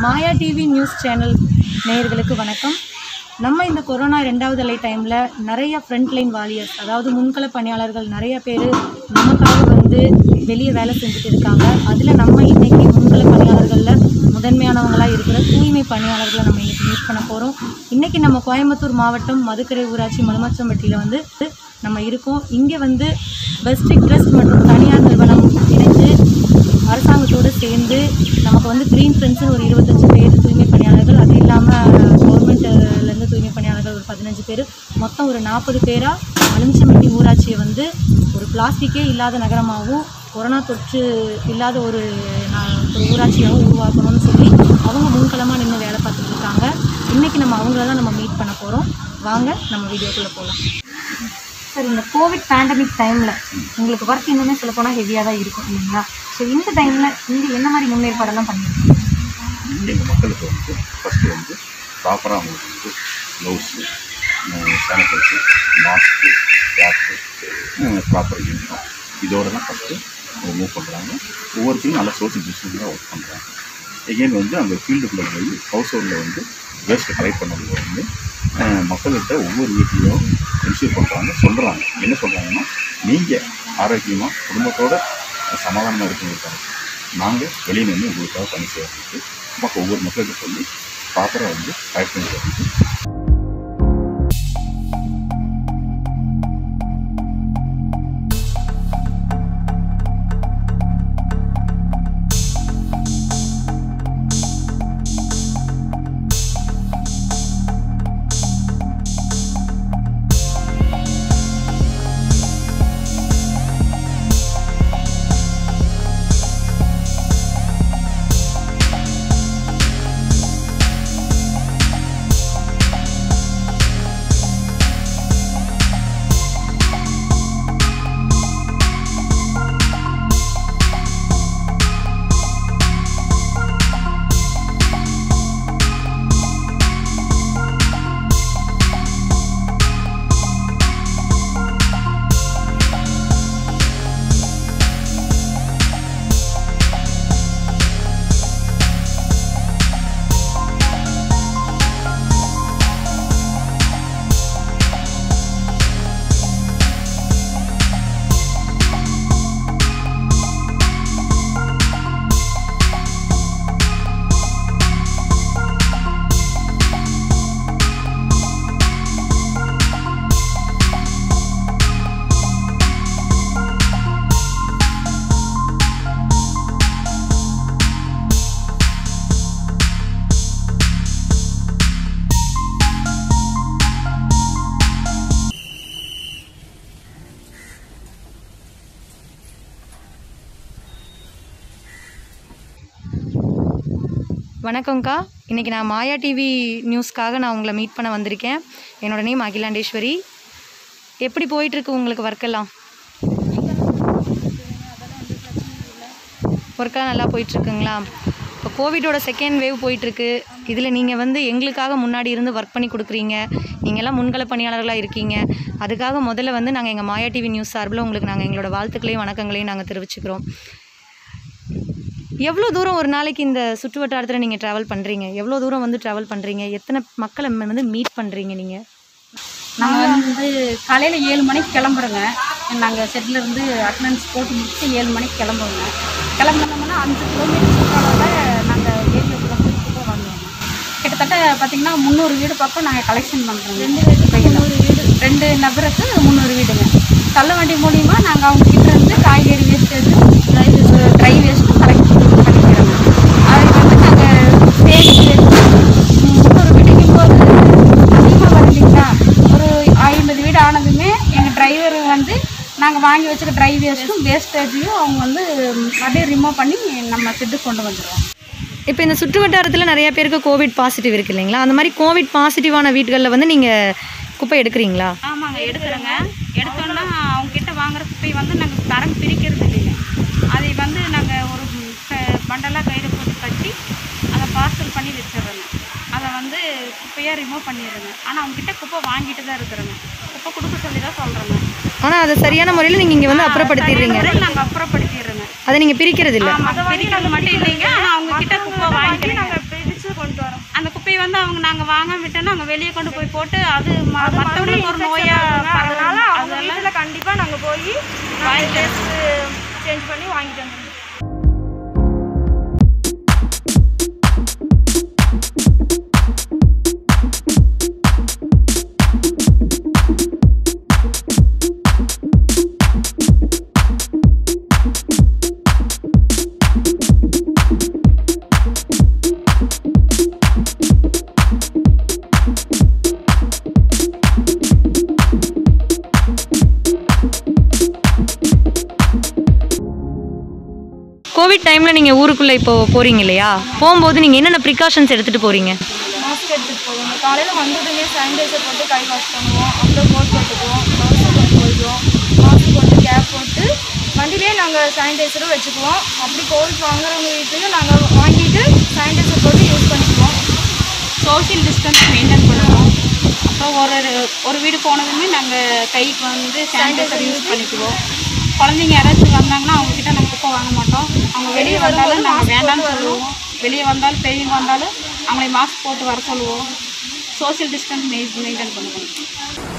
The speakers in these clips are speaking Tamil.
மாயா டிவி நியூஸ் சேனல் நேயர்களுக்கு வணக்கம். நம்ம இந்த கொரோனா 2வது அலை டைமில் நிறைய ஃப்ரண்ட்லைன் வாரியர்ஸ், அதாவது முன்கள பணியாளர்கள் நிறைய பேர் நமக்காக வந்து வெளியே வேலை செஞ்சுட்டு இருக்காங்க. அதில் நம்ம இன்றைக்கி முன்கள பணியாளர்களில் முதன்மையானவங்களாக இருக்கிற தூய்மை பணியாளர்களை நம்ம இன்றைக்கி மீட் பண்ண போகிறோம். இன்றைக்கி நம்ம கோயம்புத்தூர் மாவட்டம் மதுக்கரை ஊராட்சி மலுமச்சம்பட்டியில் வந்து நம்ம இருக்கோம். இங்கே வந்து பெஸ்ட் ட்ரஸ்ட் மற்றும் தனியார் நிறுவனம் இணைந்து அரசாங்கத்தோடு சேர்ந்து நமக்கு வந்து க்ரீன் ஃப்ரெண்ட்ஸ்னு ஒரு 25 பேர் தூய்மை பணியாளர்கள், அது இல்லாமல் கவர்மெண்ட்லேருந்து தூய்மை பணியாளர்கள் ஒரு 15 பேர், மொத்தம் ஒரு 40 பேராக மலுமிச்சம்பட்டி ஊராட்சியை வந்து ஒரு பிளாஸ்டிக்கே இல்லாத நகரமாகவும் கொரோனா தொற்று இல்லாத ஒரு ஊராட்சியாகவும் உருவாக்கணும்னு சொல்லி அவங்க முன்களமாக நின்று வேலை பார்த்துட்டு இருக்காங்க. இன்றைக்கி நம்ம அவங்கள தான் நம்ம மீட் பண்ண போகிறோம். வாங்க நம்ம வீடியோக்குள்ளே போகலாம். சார், இந்த கோவிட் பேண்டமிக் டைமில் உங்களுக்கு ஒர்க் இன்னுமே சொல்லப்போனால் ஹெவியாக தான் இருக்கும் இல்லைங்களா? ஸோ இந்த டைமில் இங்கே என்ன மாதிரி முன்னேற்பாடெல்லாம் பண்ணியிருக்கோம்? எங்கள் மக்களுக்கு வந்து ஃபஸ்ட்டு வந்து ப்ராப்பராக அவங்களுக்கு வந்து gloves, sanitiser, mask, cap, proper uniform இதோடு தான் ஃபஸ்ட்டு மூவ் பண்ணுறாங்க. ஒவ்வொருத்தையும் நல்லா சோஷியல் டிஸ்டன்ஸாக ஒர்க் பண்ணுறாங்க. எகெயின் வந்து அந்த ஃபீல்டுக்குள்ளே போய் ஹவுஸ் ஹோல்டில் வந்து வேஸ்ட்டு கலெக்ட் பண்ணது வந்து மக்கள்கிட்ட ஒவ்வொரு வீட்லேயும் என்ஷூர் பண்ணுறாங்க. சொல்கிறாங்க, என்ன சொல்கிறாங்கன்னா, நீங்கள் ஆரோக்கியமாக குடும்பத்தோடு சமாதானமாக இருக்கிறதுக்காக நாங்கள் வெளியே நின்று உங்களுக்காக பணி செய்யறதுக்கு ஒவ்வொரு மக்கள்கிட்ட சொல்லி ப்ராப்பராக வந்து கலெக்ட் பண்ணி தரதுக்கு. வணக்கம்க்கா. இன்றைக்கி நான் மாயா டிவி நியூஸ்க்காக நான் உங்களை மீட் பண்ண வந்திருக்கேன். என்னோட நேம் அகிலாண்டேஸ்வரி. எப்படி போயிட்டுருக்கு உங்களுக்கு ஒர்க்கெல்லாம்? ஒர்க்கெல்லாம் நல்லா போயிட்டுருக்குங்களா? இப்போ கோவிடோட 2nd வேவ் போயிட்டுருக்கு. இதில் நீங்கள் வந்து எங்களுக்காக முன்னாடி இருந்து ஒர்க் பண்ணி கொடுக்குறீங்க. நீங்கள்லாம் முன்கள பணியாளர்களாக இருக்கீங்க. அதுக்காக முதல்ல வந்து நாங்கள் எங்கள் மாயா டிவி நியூஸ் சார்பில் உங்களுக்கு நாங்கள் எங்களோட வாழ்த்துக்களையும் வணக்கங்களையும் நாங்கள் தெரிவிச்சுக்கிறோம். எவ்வளோ தூரம் ஒரு நாளைக்கு இந்த சுற்று வட்டாரத்தில் நீங்கள் ட்ராவல் பண்ணுறீங்க? எவ்வளோ தூரம் வந்து ட்ராவல் பண்ணுறீங்க? எத்தனை மக்களை வந்து மீட் பண்ணுறீங்க நீங்கள்? நாங்கள் வந்து காலையில் 7 மணிக்கு கிளம்புறோங்க. நாங்கள் செட்டிலேருந்து அட்டண்டன்ஸ் போட்டு முடிச்சு 7 மணிக்கு கிளம்புவோங்க. கிளம்புனோம்னா 5 கிலோமீட்டர் சுற்றாவில் நாங்கள் ஏரியாவுக்குள்ள போய் வாங்குவோங்க. கிட்டத்தட்ட பார்த்திங்கன்னா 300 வீடு பக்கம் நாங்கள் கலெக்ஷன் பண்ணுறோங்க. 2 நபருக்கு 300 வீடுங்க. தள்ள வண்டி மூலிமா நாங்கள் அவங்கக்கிட்ட இருந்து காய்கறி வேஸ்டேஜும் ட்ரை வேஸ்ட்டும் கலெக்ட் பண்ணிக்கிறோங்க. அதை வந்து நாங்கள் சேமிச்சு 300 வீட்டுக்கு போது அதிகமாக வருதுங்களா, ஒரு 50 வீடு ஆனதுமே எங்கள் டிரைவர் வந்து நாங்கள் வாங்கி வச்சுக்க ட்ரை வேஸ்ட்டும் வேஸ்டேஜையும் அவங்க வந்து அப்படியே ரிமூவ் பண்ணி நம்ம செட்டுக்கு கொண்டு வந்துடுவோம். இப்போ இந்த சுற்று வட்டாரத்தில் நிறைய பேருக்கு கோவிட் பாசிட்டிவ் இருக்குது இல்லைங்களா? அந்த மாதிரி கோவிட் பாசிட்டிவான வீடுகளில் வந்து நீங்கள் குப்பை எடுக்கிறீங்களா? ஆமாங்க, எடுக்கிறோங்க. எடுத்தோன்னா அவங்கக்கிட்ட வாங்குகிற குப்பையை வந்து நாங்கள் தரம் பிரிக்கிறது இல்லைங்க. அதை வந்து நாங்கள் ஒரு பண்டலாக கையில் போட்டு கட்டி அதை பார்சல் பண்ணி வச்சிடுறோங்க. அதை வந்து குப்பையாக ரிமூவ் பண்ணிடுறோங்க. ஆனால் அவங்ககிட்ட குப்பை வாங்கிட்டு தான் இருக்கிறோங்க. குப்பை கொடுக்க சொல்லி தான் சொல்கிறோங்க. ஆனால் அதை சரியான முறையில் நீங்கள் இங்கே வந்து அப்புறப்படுத்திடுறீங்க. நாங்கள் அப்புறப்படுத்திடுறோங்க. அதை நீங்கள் பிரிக்கிறது இல்லை? பிரிக்கிறது மட்டும் இல்லைங்க. ஆனால் அவங்கக்கிட்ட குப்பை வாங்கிட்டு நாங்கள் நாங்கள் வாங்க விட்டோன்னா நாங்கள் வெளியே கொண்டு போய் போட்டு அது மற்றவங்களுக்கு ஒரு நோயாக அதனால அவங்க வீட்டில் கண்டிப்பாக நாங்கள் போய் டெஸ்ட் சேஞ்ச் பண்ணி வாங்கிட்டு வந்துடுவோம். கோவிட் டைமில் நீங்கள் ஊருக்குள்ளே இப்போ போகிறீங்க இல்லையா, போகும்போது நீங்கள் என்னென்ன ப்ரிகாஷன்ஸ் எடுத்துகிட்டு போகிறீங்க? மாஸ்க் எடுத்துகிட்டு போவோம். காலையில் வந்ததுமே சானிடைசர் போட்டு கை வாஷ் பண்ணுவோம். அப்புறம் கோட் போட்டுக்குவோம், க்ளவுஸ் போட்டு போயிடுவோம். மாஸ்க் போட்டு கேப் போட்டு வண்டியிலே நாங்கள் சானிடைசரும் வச்சுக்குவோம். அப்படி கோவிட் வாங்குறவங்க வீட்டுக்கு நாங்கள் வாங்கிட்டு சானிடைசர் போட்டு யூஸ் பண்ணிக்குவோம். சோஷியல் டிஸ்டன்ஸ் மெயின்டைன் பண்ணுவோம். அப்புறம் ஒரு வீடு போனதுமே நாங்கள் கைக்கு வந்து சானிடைசர் யூஸ் பண்ணிக்குவோம். குழந்தைங்க யாராச்சும் வந்தாங்கன்னா அவங்கக்கிட்ட நாங்கள் குப்பை வாங்க மாட்டோம். அவங்க வெளியே வந்தாலும் நாங்கள் வேண்டாம்னு சொல்லுவோம். வெளியே வந்தாலும் பெரியவங்க வந்தாலும் அவங்களை மாஸ்க் போட்டு வர சொல்லுவோம். சோஷியல் டிஸ்டன்ஸ் மெயின்டைன் பண்ணுவோம்.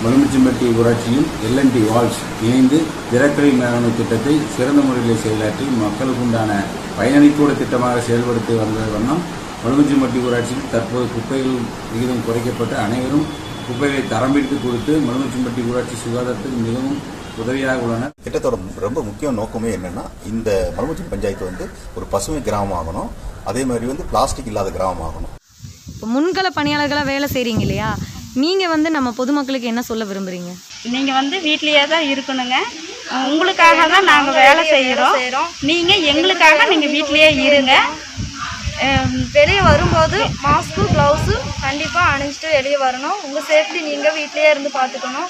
மலுமிச்சம்பட்டி ஊராட்சியும் எல்என்டி வால்ஸ் இணைந்து திறக்கரை மேலாண்மை திட்டத்தை சிறந்த முறையில் செயலாற்றி மக்களுக்கு உண்டான பயனளிக்கூட திட்டமாக செயல்படுத்தி வந்த வண்ணம் மலுமிச்சம்பட்டி ஊராட்சியில் தற்போது குப்பைகள் விகிதம் குறைக்கப்பட்டு அனைவரும் குப்பைகளை தரம் பிரித்து கொடுத்து மலுமிச்சம்பட்டி ஊராட்சி சுகாதாரத்துக்கு மிகவும் உதவியாக உள்ளனர். திட்டத்தோட ரொம்ப முக்கிய நோக்கமே என்னன்னா, இந்த மலுமிச்சம்பட்டி பஞ்சாயத்து வந்து ஒரு பசுமை கிராமம் ஆகணும், அதே மாதிரி வந்து பிளாஸ்டிக் இல்லாத கிராமம் ஆகணும். இப்போ முன்கள பணியாளர்களாக வேலை செய்கிறீங்க இல்லையா, நீங்கள் வந்து நம்ம பொதுமக்களுக்கு என்ன சொல்ல விரும்புகிறீங்க? நீங்கள் வந்து வீட்லேயே தான் இருக்கணுங்க. உங்களுக்காக தான் நாங்கள் வேலை செய்கிறோம். நீங்கள் எங்களுக்காக நீங்கள் வீட்லேயே இருங்க. வெளியே வரும்போது மாஸ்க்கு க்ளவுஸு கண்டிப்பாக அணிஞ்சிட்டு வெளியே வரணும். உங்கள் சேஃப்டி நீங்கள் வீட்லேயே இருந்து பார்த்துக்கணும்.